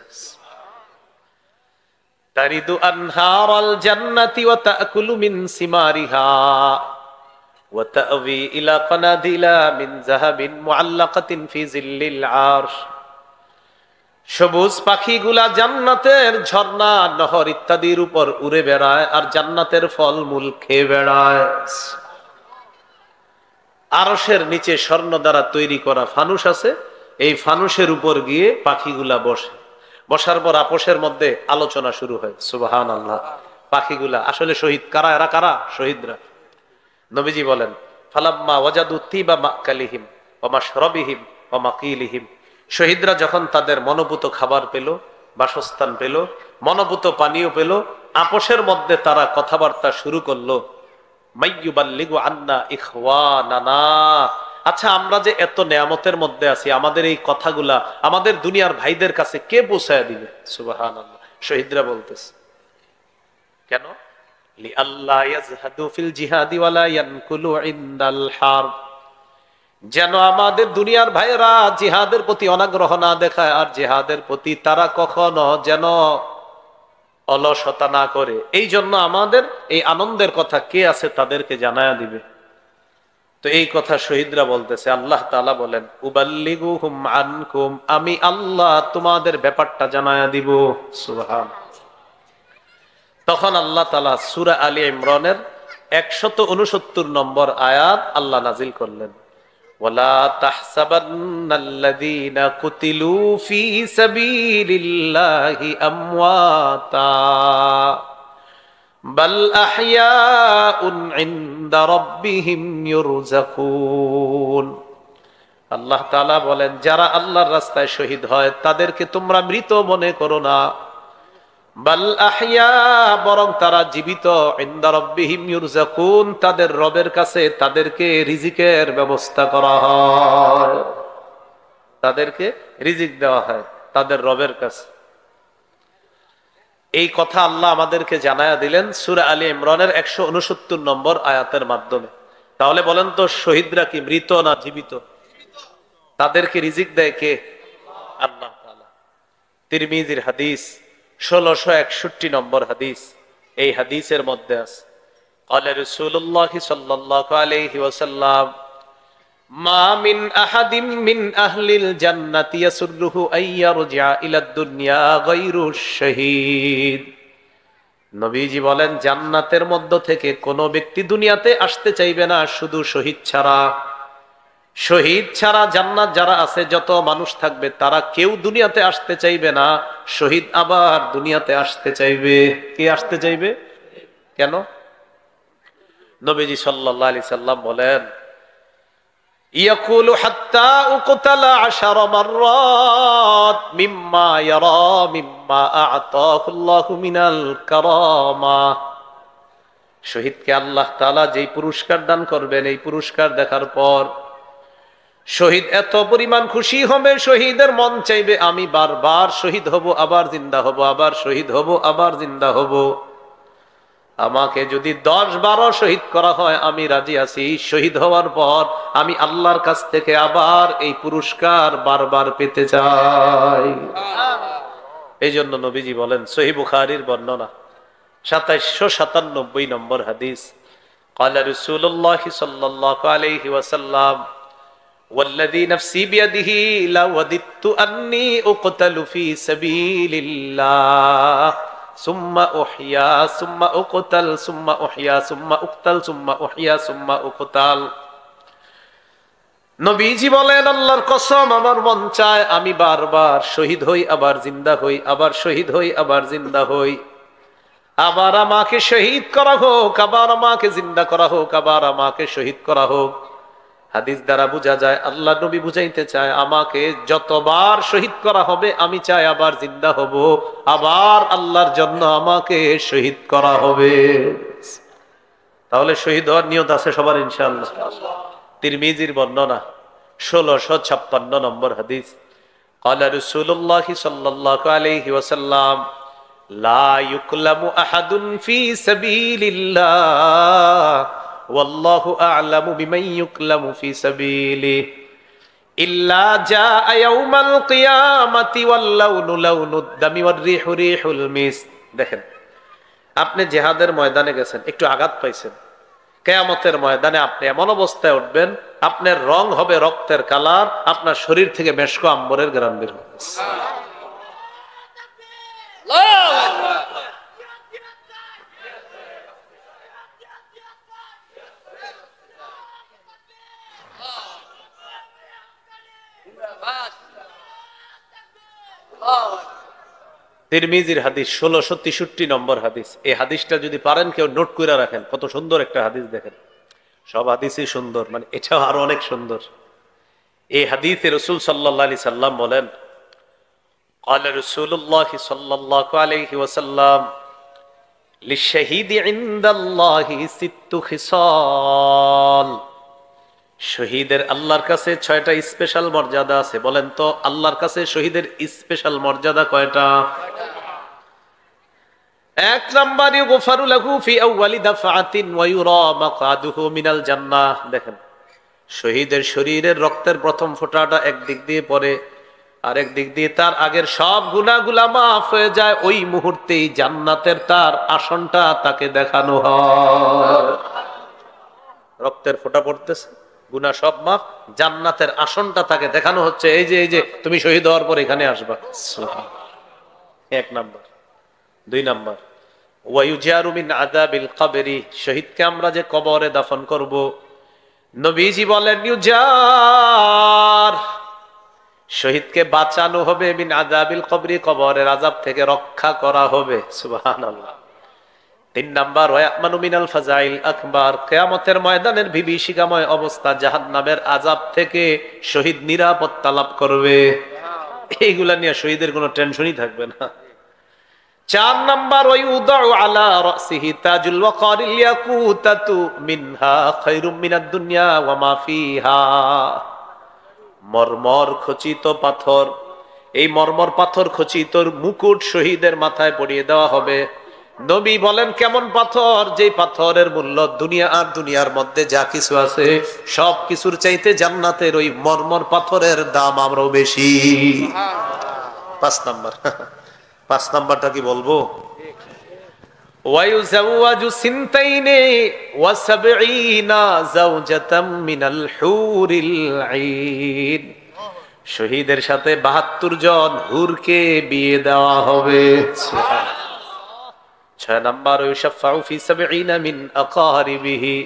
Speaker 1: তারিদু আনহারাল জান্নাতি ওয়া তাকুলু মিন সিমারিহা ওয়া তা'ওয়ি ইলা কানাদিলা মিন যাহাবিন মুআল্লাকাতিন ফি জিল্লিল আরশ। সবুজ পাখিগুলা জান্নাতের ঝর্ণা, নহর ইত্যাদির উপর উড়ে বেড়ায় আর জান্নাতের ফলমূল খেয়ে বেড়ায়। আরশের নিচে স্বর্ণ দ্বারা তৈরি করা ফানুস আছে, এই ফানুসের উপর গিয়ে পাখিগুলা বসে। বসার পর আপোষের মধ্যে আলোচনা শুরু হয়। সুবহানাল্লাহ। পাখিগুলা আসলে শহীদ কারা? এরা কারা? শহীদরা। নবীজি বলেন, ফালাম্মা ওয়াজাদু তিবা মাকালিহিম ওয়া মাশরাবিহিম ওয়া মাকিলিহিম। শহীদরা যখন তাদের মনোভূত খাবার পেল, বাসস্থান পেল, মনোভূত পানীয় পেল, আপোষের মধ্যে তারা কথাবার্তা শুরু করলো। মাইয়ুবাল্লিগু আন্না ইখওয়ানানা। আচ্ছা, আমরা যে এত নেয়ামতের মধ্যে আছি, আমাদের এই কথাগুলা আমাদের দুনিয়ার ভাইদের কাছে কে পৌঁছায় দিবে? সুবহানাল্লাহ। শহীদরা বলতেছে কেন? লিআল্লা ইয়াজহাদু ফিল জিহাদি ওয়ালা ইয়ানকুলু ইনদাল হারব। যেন আমাদের দুনিয়ার ভাইরা জিহাদের প্রতি অনাগ্রহ না দেখায়, আর জিহাদের প্রতি তারা কখনো যেন অলসতা না করে। এই জন্য আমাদের এই আনন্দের কথা কে আছে তাদেরকে জানায়া দিবে। তো এই কথা শহীদরা বলতেছে। আল্লাহ তাআলা বলেন, উবাল্লিগুহুম আনকুম, আমি আল্লাহ তোমাদের ব্যাপারটা জানায়া দিব। সুবহানাল্লাহ। তখন আল্লাহ তাআলা সূরা আলী ইমরানের 169 নম্বর আয়াত আল্লাহ নাজিল করলেন, ওয়ালা তাহসাবান্নাল্লাযীনা কুতিলু ফী সাবিলিল্লাহি আমওয়াতা বাল আহইয়াউন ইনদা রাব্বিহিম ইউরযাকুন। আল্লাহ তাআলা বলেন, যারা আল্লাহর রাস্তায় শহীদ হয় তাদেরকে তোমরা মৃত মনে করো না। বাল আহইয়া, বরং তারা জীবিত। ইনদা রাব্বিহিম ইউরযাকুন, তাদের রবের কাছে তাদেরকে রিজিকের ব্যবস্থা করা হয়, তাদেরকে রিজিক দেওয়া হয় তাদের রবের কাছে। এই কথা আল্লাহ আমাদেরকে জানায়া দিলেন সূরা আলী ইমরানের 169 নম্বর আয়াতের মাধ্যমে। তাহলে বলেন তো, শহীদরা কি মৃত না জীবিত? তাদেরকে রিজিক দেয় কে? আল্লাহ তাআলা। তিরমিজির হাদিস 1661 নম্বর হাদিস। এই হাদিসের মধ্যে আছে, ক্বালা রাসূলুল্লাহ সাল্লাল্লাহু আলাইহি ওয়াসাল্লাম, মা মিন আহাদিম মিন আহলিল জান্নাতি ইয়াসুররুহু আইয়ারজিআ ইলাদ দুনিয়া গায়রু শাহীদ। নবীজি বলেন, জান্নাতের মধ্য থেকে কোন ব্যক্তি দুনিয়াতে আসতে চাইবে না শুধু শহীদ ছাড়া। শহীদ ছাড়া জান্নাত যারা আছে, যত মানুষ থাকবে, তারা কেউ দুনিয়াতে আসতে চাইবে না। শহীদ আবার দুনিয়াতে আসতে চাইবে। কে আসতে চাইবে? কেন? নবীজি সাল্লাল্লাহু আলাইহি সাল্লাম বলেন, ইয়াকুলু হাত্তা উকতালা 10 মাররাত মিম্মা ইয়ারা মিম্মা আ'তাহুল্লাহু মিনাল কারামা। শহীদকে আল্লাহ তাআলা যেই পুরস্কার দান করবেন, এই পুরস্কার দেখার পর শহীদ এত পরিমাণ খুশি হবে, শহীদের মন চাইবে আমি বারবার শহীদ হব, আবার জিন্দা হব, আবার শহীদ হব, আবার জিন্দা হব। আমাকে যদি 10-12 শহীদ করা হয় আমি রাজি আছি। শহীদ হওয়ার পর আমি আল্লাহর কাছ থেকে আবার এই পুরস্কার বারবার পেতে চাই। এই জন্য নবীজি বলেন, সহিহ বুখারীর বর্ণনা 2797 নম্বর হাদিস, ক্বালা রাসূলুল্লাহ সাল্লাল্লাহু আলাইহি ওয়াসাল্লাম, ওয়াল্লাযী নাফসি বিয়াদিহি লাওয়াদিতু আন্নী উকতালু ফী সাবিলিল্লাহ সুম্মা উহইয়া সুম্মা উকতাল সুম্মা উহইয়া সুম্মা উকতাল সুম্মা উহইয়া সুম্মা উকতাল। নবীজি বলেন, আল্লাহর কসম, আমার মন চায় আমি বারবার শহীদ হই, আবার জিন্দা হই, আবার শহীদ হই, আবার জিন্দা হই। আবার আমাকে শহীদ করা হোক, আবার আমাকে জিন্দা করা হোক, আবার আমাকে শহীদ করা হোক। হাদিস দ্বারা বোঝা যায় আল্লাহ নবী বুঝাইতে চায়, আমাকে যতবার শহীদ করা হবে আমি চাই আবার জিন্দা হব, আবার আল্লাহর জন্য আমাকে শহীদ করা হবে। তাহলে শহীদ হওয়ার নিয়ত আছে সবার ইনশাআল্লাহ। তিরমিজির বর্ণনা 1656 নম্বর হাদিস, ক্বালা রাসূলুল্লাহ সাল্লাল্লাহু আলাইহি ওয়াসাল্লাম, লা ইউকলামু আহাদুন ফী সাবিলিল্লাহ ওয়াল্লাহু আ'লামু বিমান ইউকলামু ফী সাবিলিহি ইল্লা জাআ ইয়াওমাল কিয়ামাতি ওয়াল লাউনু লাউনুদ দামি ওয়ার রিহু রিহুল মিস্ক দেখেন, আপনি জেহাদের ময়দানে গেছেন, একটু আঘাত পাইছেন, কিয়ামতের ময়দানে আপনি এমন অবস্থায় উঠবেন, আপনার রং হবে রক্তের কালার, আপনার শরীর থেকে মেশকো আম্বরের গ্রাম বের হবে। তিরমিজির হাদিস 1663 নম্বর হাদিস। এই হাদিসটা যদি পারেন কেউ নোট করে রাখেন, কত সুন্দর একটা হাদিস। দেখেন, সব হাদিসই সুন্দর, মানে এটাও আরো অনেক সুন্দর। এই হাদিসে রাসূল সাল্লাল্লাহু আলাইহি সাল্লাম বলেন, قال رسول الله صلى الله عليه وسلم للشهيد عند الله ست خصال। শহীদের আল্লাহর কাছে 6টা স্পেশাল মর্যাদা আছে। বলেন তো, আল্লাহর কাছে শহীদের স্পেশাল মর্যাদা কয়টা? 1 নাম্বার, ইগফারু লাহু ফি আউয়ালি দাফআতিন ওয়া ইউরা মাকআদুহু মিনাল জান্নাহ। দেখেন, শহীদের শরীরের রক্তের প্রথম ফোঁটাটা একদিক দিয়ে পড়ে, আর একদিক দিয়ে তার আগের সব গুনাহগুলা মাফ হয়ে যায়। ওই মুহূর্তেই জান্নাতের তার আসনটা তাকে দেখানো হয়। রক্তের ফোঁটা পড়তেছে, গুনাহ সব মাফ, জান্নাতের আসনটা তাকে দেখানো হচ্ছে, এই যে এই যে তুমি শহীদ হওয়ার পর এখানে আসবা। 1 নাম্বার। 2 নাম্বার, ওয়ায়ুজারু মিন আযাবিল কবরি। শহীদকে আমরা যে কবরে দাফন করব, নবীজি বলেন ইউজার, শহীদকে বাঁচানো হবে, মিন আযাবিল কবরি, কবরের আযাব থেকে রক্ষা করা হবে। সুবহানাল্লাহ। 3 নাম্বার, ওয়ায়ামানু মিনাল ফাজাইল আকবার। কিয়ামতের ময়দানের বিভীষিকাময় অবস্থা, জাহান্নামের আযাব থেকে শহীদ নিরাপত্তা লাভ করবে। এইগুলা নিয়ে শহীদের কোনো টেনশনই থাকবে না। 4 নাম্বার, ওয়ায়ুদাউ আলা রাসিহি তাজুল ওয়াকারিল ইয়াকুতাতু মিনহা খায়রুম মিনাদ দুনিয়া ওয়া মা ফিহা। মরমর খচিত পাথর, এই মরমর পাথর খচিত মুকুট শহীদের মাথায় পরিয়ে দেওয়া হবে। নবী বলেন, কেমন পাথর? যেই পাথরের মূল্য দুনিয়া আর দুনিয়ার মধ্যে যা কিছু আছে সব কিছুর চাইতে জান্নাতের ওই মরমর পাথরের দাম আমরাও বেশি। 5 নাম্বার, 5 নাম্বারটা কি বলবো? ওয়ায়ুজাওয়াজু সিনতাইনি ওয়া সাবঈনা যাওজাতাম মিনাল হুরিল আইন। শহীদের সাথে 72 জন হুরকে বিয়ে দেওয়া হবে। 6 নাম্বার, ইউশাফাউ ফি 70 মিন আকারিবিহি।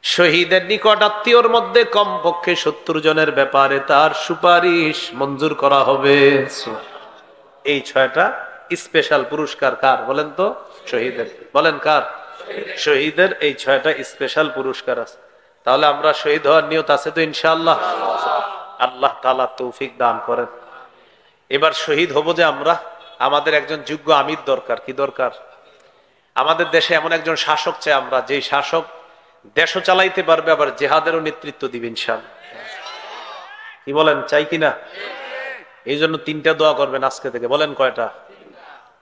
Speaker 1: শহীদের নিকট আত্মীয়র মধ্যে কমপক্ষে 70 জনের ব্যাপারে তার সুপারিশ মঞ্জুর করা হবে। এই 6টা স্পেশাল পুরস্কার কার বলেন তো? শহীদের। বলেন কার? শহীদের এই 6টা স্পেশাল পুরস্কার আছে। তাহলে আমরা শহীদ হওয়ার নিয়ত আছে তো ইনশাআল্লাহ? আল্লাহ তাআলা তৌফিক দান করেন। এবার শহীদ হব যে আমরা, আমাদের একজন যোগ্য আমির দরকার। কি দরকার? আমাদের দেশে এমন একজন শাসক চাই আমরা, যেই শাসক দেশও চালাইতে পারবে, আবার জেহাদেরও নেতৃত্ব দিবে ইনশাআল্লাহ। কি বলেন, চাই কিনা? এই জন্য 3টা দোয়া করবেন আজকে থেকে। বলেন কয়টা?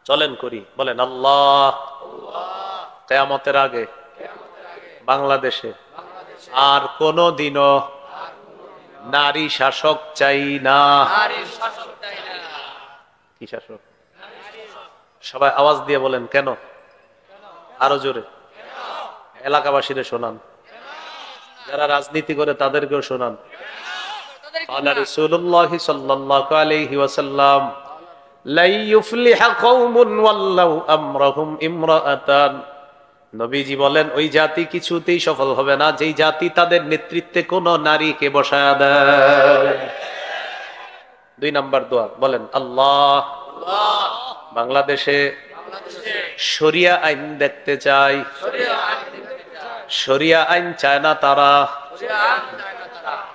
Speaker 1: চলেন করি। বলেন, আল্লাহ কিয়ামতের আগে বাংলাদেশে আর কোনো দিনও নারী শাসক চাই না। কি শাসক? সবাই আওয়াজ দিয়ে বলেন, কেন? আরো জোরে, এলাকাবাসীরে শোনান, যারা রাজনীতি করে তাদেরকেও শোনান। قال رسول الله صلى الله عليه وسلم لا يفلح قوم ولوا امرهم امرأتان। নবীজি বলেন, ওই জাতি কিছুতেই সফল হবে না যেই জাতি তাদের নেতৃত্বে কোন নারীকে বসায়া দেয়। 2 নাম্বার দোয়া, বলেন, আল্লাহ বাংলাদেশে শরিয়া আইন দেখতে চাই। শরিয়া আইন চায় না তারা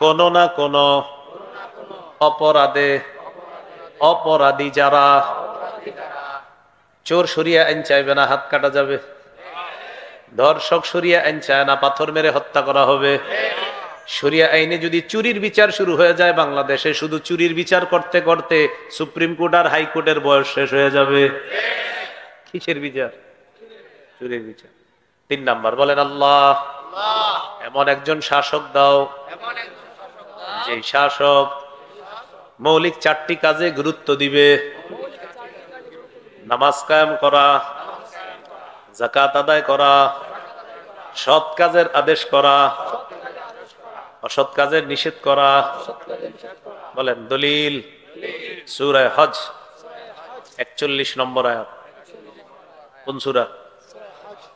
Speaker 1: কোন না কোন অপরাধে অপরাধী যারা। চোর শরিয়া আইন চাইবে না, হাত কাটা যাবে। ধর্ষক শরিয়া আইন চায় না, পাথর মেরে হত্যা করা হবে। শরিয়া আইনে যদি চুরির বিচার শুরু হয়ে যায় বাংলাদেশে, শুধু চুরির বিচার করতে করতে সুপ্রিম কোর্ট আর হাইকোর্টের বয়স শেষ হয়ে যাবে। কিসের বিচার? চুরির বিচার। 3 নাম্বার, বলেন, আল্লাহ এমন একজন শাসক দাও যে শাসক মৌলিক 4টি কাজে গুরুত্ব দিবে। নামাজ কায়েম করা, যাকাত আদায় করা, সৎ কাজের আদেশ করা, অসৎ কাজের নিষেধ করা। বলেন দলিল। সূরা হজ 41 নম্বর আয়াত। কোন সূরা?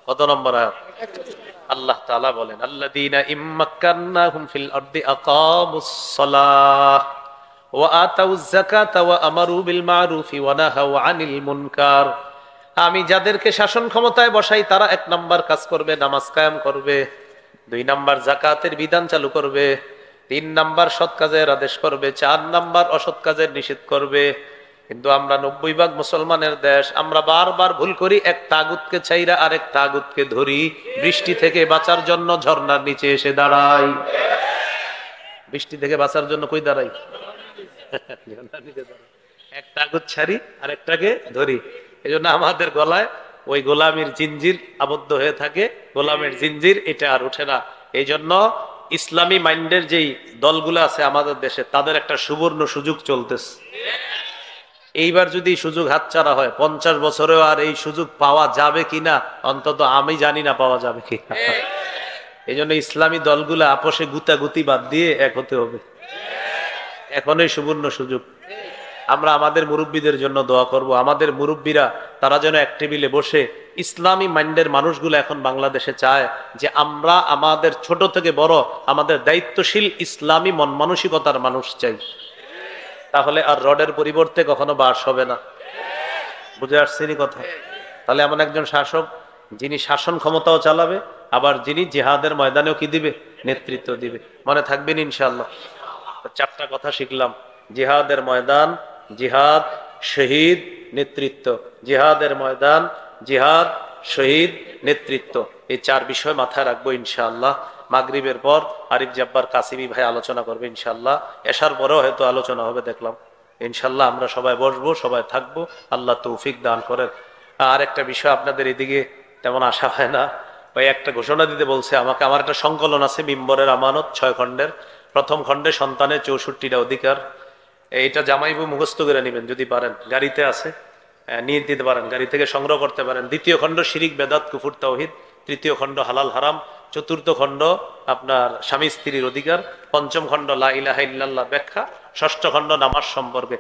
Speaker 1: কত নম্বর আয়াত? আল্লাহ তাআলা বলেন আল্লাযীনা ইম্মাক্কান্নাহুম ফিল আরদি আকামুস সালাহ ওয়া আতাউয যাকাতা ওয়া আমারু বিল মা'রুফি ওয়া নাহাউ আনিল মুনকার। আমি যাদেরকে শাসন ক্ষমতায় বসাই তারা 1 নাম্বার কাজ করবে, নামাজ কায়েম করবে, 2 নাম্বার যাকাতের বিধান চালু করবে, 3 নাম্বার সৎ কাজের আদেশ করবে, 4 নাম্বার অসৎ কাজের নিষেধ করবে। কিন্তু আমরা 90 ভাগ মুসলমানের দেশ, আমরা বারবার ভুল করি, এক তাগুতকে ছাইরা আরেক তাগুতকে ধরি, বৃষ্টি থেকে বাঁচার জন্য ঝর্ণার নিচে এসে দাঁড়াই। বৃষ্টি থেকে বাঁচার জন্য কই দাঁড়াই? এক তাগুত ছাড়ি আরেকটাকে ধরি। এই জন্য আমাদের গলায় ওই গোলামির জিঞ্জির আবদ্ধ হয়ে থাকে, গোলামের জিঞ্জির এটা আর ওঠে না। এই জন্য ইসলামী মাইন্ডের যেই দলগুলো আছে আমাদের দেশে, তাদের একটা সুবর্ণ সুযোগ চলতেছে। এইবার যদি সুযোগ হাতছাড়া হয়, 50 বছরেও আর এই সুযোগ পাওয়া যাবে কিনা অন্তত আমি জানি না পাওয়া যাবে কিনা। এই জন্য ইসলামী দলগুলা আপোষে গুতাগুতি বাদ দিয়ে এক হতে হবে। এখনই সুবর্ণ সুযোগ। আমরা আমাদের মুরব্বীদের জন্য দোয়া করব, আমাদের মুরব্বীরা তারা যেন এক টেবিলে বসে ইসলামী মাইন্ডের মানুষগুলো এখন বাংলাদেশে চায় যে আমরা আমাদের ছোট থেকে বড় আমাদের দায়িত্বশীল ইসলামী মন মানসিকতার মানুষ চাই। তাহলে আর রডের পরিবর্তে কখনো বাস হবে না। বুঝে আসছেনি কথা? তাহলে এমন একজন শাসক যিনি শাসন ক্ষমতাও চালাবে, আবার যিনি জিহাদের ময়দানেও কি দিবে? নেতৃত্ব দিবে। মনে থাকবেন ইনশাআল্লাহ। 4টা কথা শিখলাম। জিহাদের ময়দান, জিহাদ, শহীদ, নেতৃত্ব। জিহাদের ময়দান, জিহাদ, শহীদ, নেতৃত্ব। এই 4 বিষয় মাথায় রাখবো ইনশাআল্লাহ। মাগরিবের পর আরিফ জব্বার কাসিমি ভাই আলোচনা করবে ইনশাআল্লাহ। এশার পরেও হয়তো আলোচনা হবে দেখলাম। ইনশাআল্লাহ আমরা সবাই বসবো, সবাই থাকবো। আল্লাহ তৌফিক দান করেন। আর একটা বিষয় আপনাদের এদিকে তেমন আশা হয় না, ওই একটা ঘোষণা দিতে বলছে আমাকে। আমার একটা সংকলন আছে মিম্বরের আমানত 6 খণ্ডের। প্রথম খণ্ডে সন্তানের 64টা অধিকার। এইটা জামাইবু মুখস্থ করে নেবেন যদি পারেন, গাড়িতে আছে, নিয়ে দিতে পারেন, গাড়ি থেকে সংগ্রহ করতে পারেন। 2য় খণ্ড শিরিক বেদাত কুফর তাওহীদ, 3য় খণ্ড হালাল হারাম, 4র্থ খণ্ড আপনার স্বামী স্ত্রীর অধিকার, 5ম খণ্ড লা ইলাহা ইল্লাল্লাহ ব্যাখ্যা, 6ষ্ঠ খণ্ড নামাজ সম্পর্কে।